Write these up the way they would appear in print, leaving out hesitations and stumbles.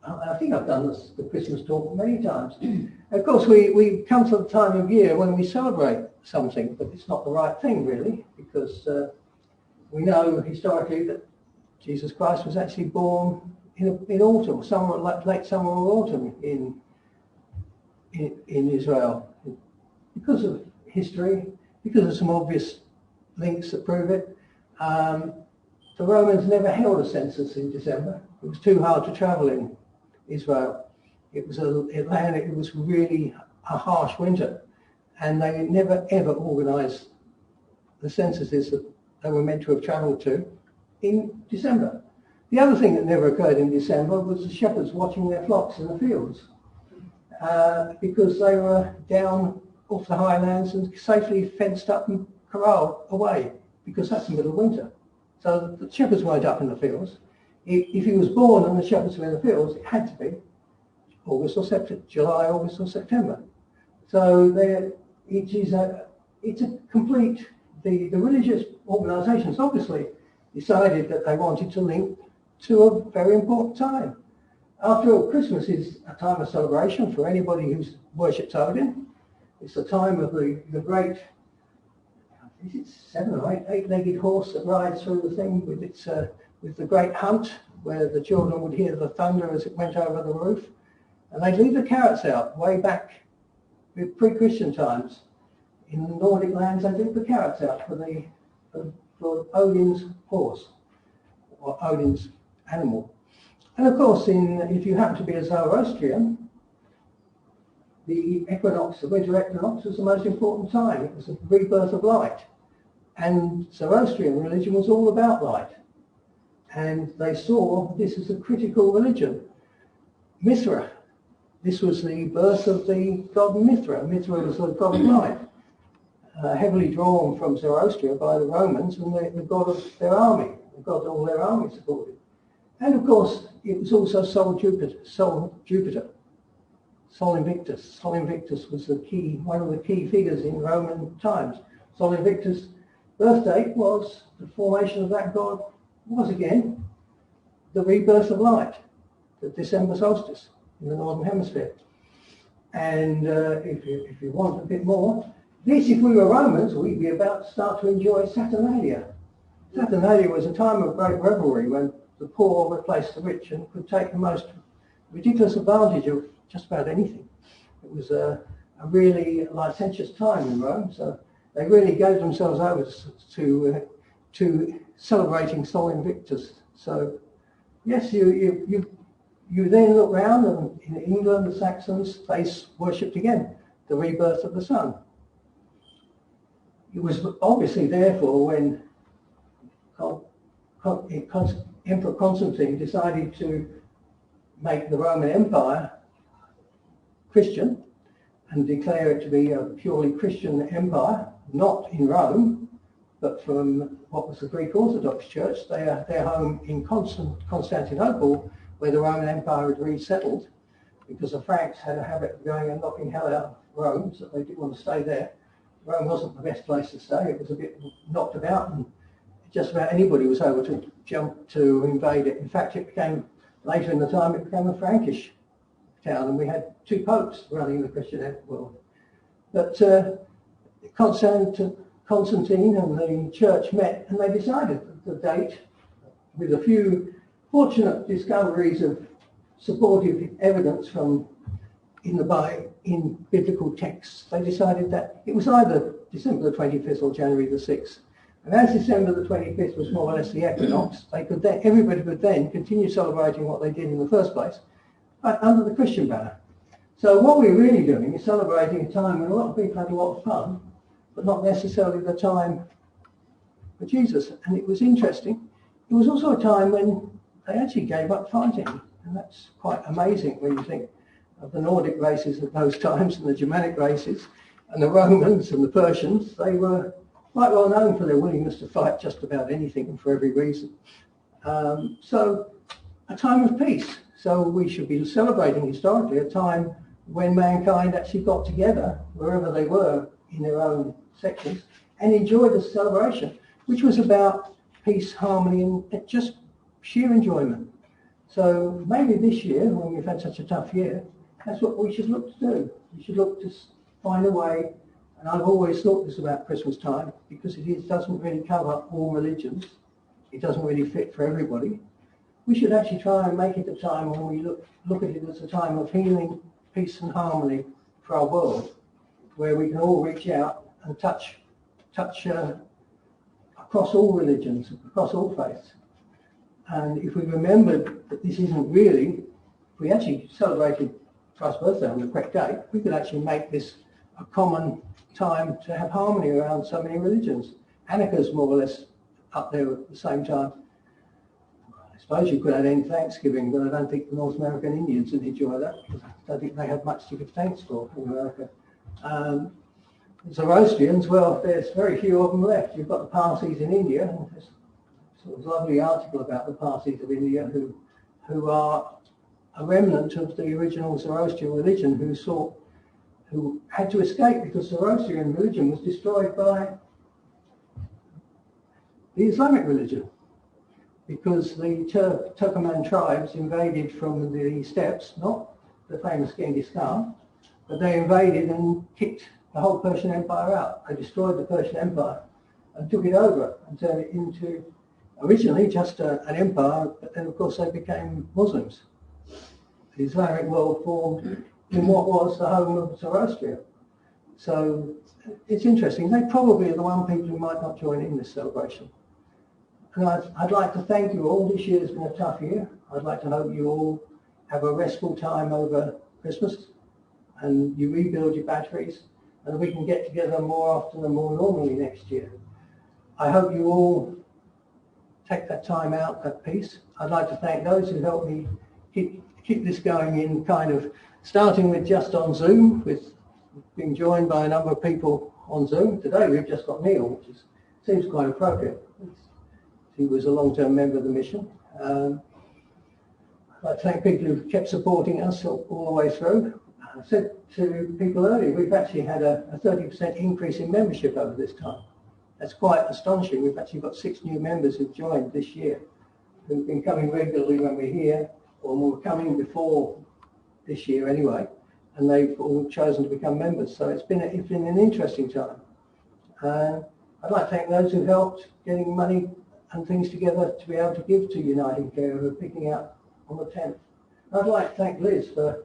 I think I've done the Christmas talk many times. Of course, we come to the time of year when we celebrate something, but it's not the right thing really, because we know historically that Jesus Christ was actually born in autumn, late summer or autumn in Israel, because of history, because of some obvious links that prove it. The Romans never held a census in December. It was too hard to travel in Israel. It was really a harsh winter, and they never ever organised the censuses that they were meant to have travelled to in December. The other thing that never occurred in December was the shepherds watching their flocks in the fields, because they were down off the highlands and safely fenced up and corralled away, because that's the middle of winter. So the shepherds weren't up in the fields. If he was born and the shepherds were in the fields, it had to be August or September, July, August or September. So it's a complete, the religious organisations obviously decided that they wanted to link to a very important time. After all, Christmas is a time of celebration for anybody who's worships Odin. It's a time of the great, is it 7 or 8-legged horse that rides through the thing with the great hunt, where the children would hear the thunder as it went over the roof. And they'd leave the carrots out way back with pre-Christian times. In the Nordic lands, they'd leave the carrots out for Odin's horse, or Odin's animal. And of course, if you happen to be a Zoroastrian, the equinox, the winter equinox, was the most important time. It was the rebirth of light. And Zoroastrian religion was all about light. And they saw this as a critical religion. Mithra, this was the birth of the god Mithra. Mithra was the god of light, heavily drawn from Zoroaster by the Romans, and the god of their army, the god all their army supported. And of course, it was also Sol Jupiter, Sol Invictus. Sol Invictus was one of the key figures in Roman times. Sol Invictus' birth date was the formation of that god, was again the rebirth of light, the December solstice in the Northern Hemisphere. And if you want a bit more, if we were Romans, we'd be about to start to enjoy Saturnalia. Saturnalia was a time of great revelry when the poor replaced the rich and could take the most ridiculous advantage of just about anything. It was a really licentious time in Rome, so they really gave themselves over to celebrating Sol Invictus. So yes, you then look round, and in England, the Saxons, they worshipped again the rebirth of the sun. It was obviously therefore when Emperor Constantine decided to make the Roman Empire Christian and declare it to be a purely Christian empire, not in Rome, but from what was the Greek Orthodox Church, their home in Constantinople, where the Roman Empire had resettled, because the Franks had a habit of going and knocking hell out of Rome, so they didn't want to stay there. Rome wasn't the best place to stay. It was a bit knocked about, and just about anybody was able to jump to invade it. In fact, later in the time, it became a Frankish town, and we had 2 popes running the Christian world. But Constantine and the church met, and they decided that the date, with a few fortunate discoveries of supportive evidence in biblical texts, they decided that it was either December the 25th or January the 6th. And as December the 25th was more or less the equinox, everybody could then continue celebrating what they did in the first place, but under the Christian banner. So what we're really doing is celebrating a time when a lot of people had a lot of fun, but not necessarily the time for Jesus. And it was interesting. It was also a time when they actually gave up fighting, and that's quite amazing when you think of the Nordic races at those times and the Germanic races and the Romans and the Persians. They were quite well known for their willingness to fight just about anything and for every reason. So a time of peace. So we should be celebrating historically a time when mankind actually got together wherever they were in their own sections and enjoyed the celebration, which was about peace, harmony, and just sheer enjoyment. So maybe this year, when we've had such a tough year, that's what we should look to do. We should look to find a way, and I've always thought this about Christmas time, because doesn't really cover all religions. It doesn't really fit for everybody. We should actually try and make it a time when we look at it as a time of healing, peace and harmony for our world, where we can all reach out and touch across all religions, across all faiths. And if we remembered that this isn't really, if we actually celebrated Christ's birthday on the correct date, we could actually make this a common time to have harmony around so many religions. Hanukkah's more or less up there at the same time. I suppose you could add in Thanksgiving, but I don't think the North American Indians would enjoy that, because I don't think they had much to give thanks for in America. Zoroastrians, well, there's very few of them left. You've got the Parsis in India, and there's sort of a lovely article about the Parsis of India who are a remnant of the original Zoroastrian religion who had to escape because Zoroastrian religion was destroyed by the Islamic religion, because the Turkoman tribes invaded from the steppes, not the famous Genghis Khan, but they invaded and kicked the whole Persian Empire out. They destroyed the Persian Empire and took it over and turned it into originally just an empire, but then of course they became Muslims. The Islamic world formed in what was the home of Zoroaster. So it's interesting. They probably are the one people who might not join in this celebration. And I'd like to thank you all. This year has been a tough year. I'd like to hope you all have a restful time over Christmas and you rebuild your batteries and we can get together more often and more normally next year. I hope you all take that time out at peace. I'd like to thank those who helped me keep this going in, kind of starting with just on Zoom, with being joined by a number of people on Zoom. Today we've just got Neil, which seems quite appropriate. He was a long-term member of the mission. I'd like to thank people who've kept supporting us all the way through. I said to people earlier, we've actually had a 30% increase in membership over this time. That's quite astonishing. We've actually got 6 new members who've joined this year, who've been coming regularly when we're here, or were coming before this year anyway, and they've all chosen to become members. So it's been an interesting time. I'd like to thank those who helped getting money and things together to be able to give to Uniting Care, who are picking up on the 10th. I'd like to thank Liz for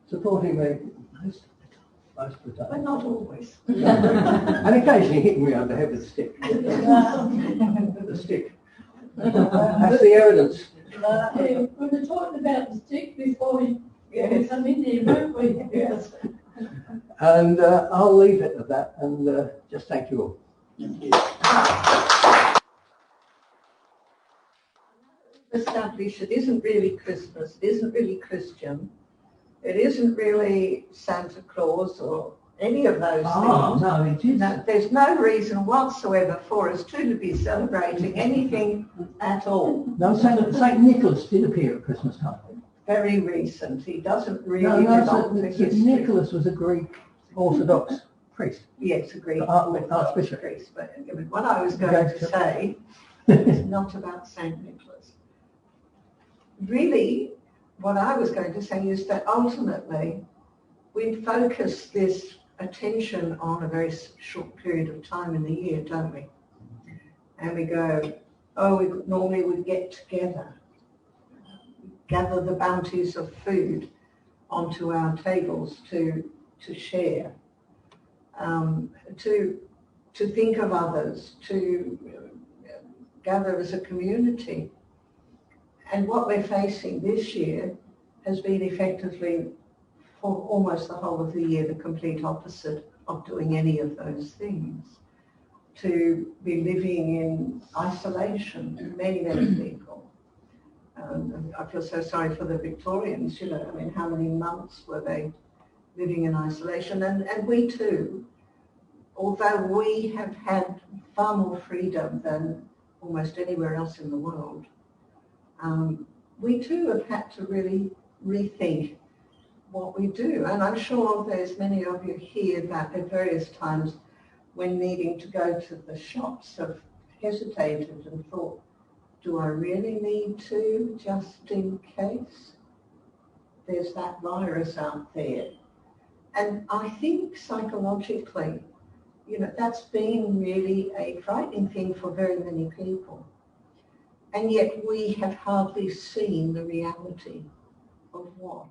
supporting me most of the time. But not always. And occasionally hitting me on the head with a stick. The stick. That's the evidence. We were talking about the stick before we come in here, weren't we? Yes. And I'll leave it at that and just thank you all. Thank you. Established, it isn't really Christmas, it isn't really Christian, it isn't really Santa Claus or any of those things. No, it is. No, there's no reason whatsoever for us to be celebrating anything at all. No, Saint Nicholas did appear at Christmas time. Very recent. He doesn't really belong to history. Nicholas was a Greek Orthodox priest. Yes, a Greek Archbishop. priest. But what I was going to say is not about Saint Nicholas. Really, what I was going to say is that ultimately we focus this attention on a very short period of time in the year, don't we? And we go, oh, we normally would get together, gather the bounties of food onto our tables to share, to think of others, to gather as a community. And what we're facing this year has been effectively, for almost the whole of the year, the complete opposite of doing any of those things. To be living in isolation, many people. I feel so sorry for the Victorians, you know, I mean, how many months were they living in isolation? And we too, although we have had far more freedom than almost anywhere else in the world, we too have had to really rethink what we do. And I'm sure there's many of you here that at various times when needing to go to the shops have hesitated and thought, Do I really need to, just in case? There's that virus out there. And I think psychologically, that's been really a frightening thing for very many people. And yet we have hardly seen the reality of what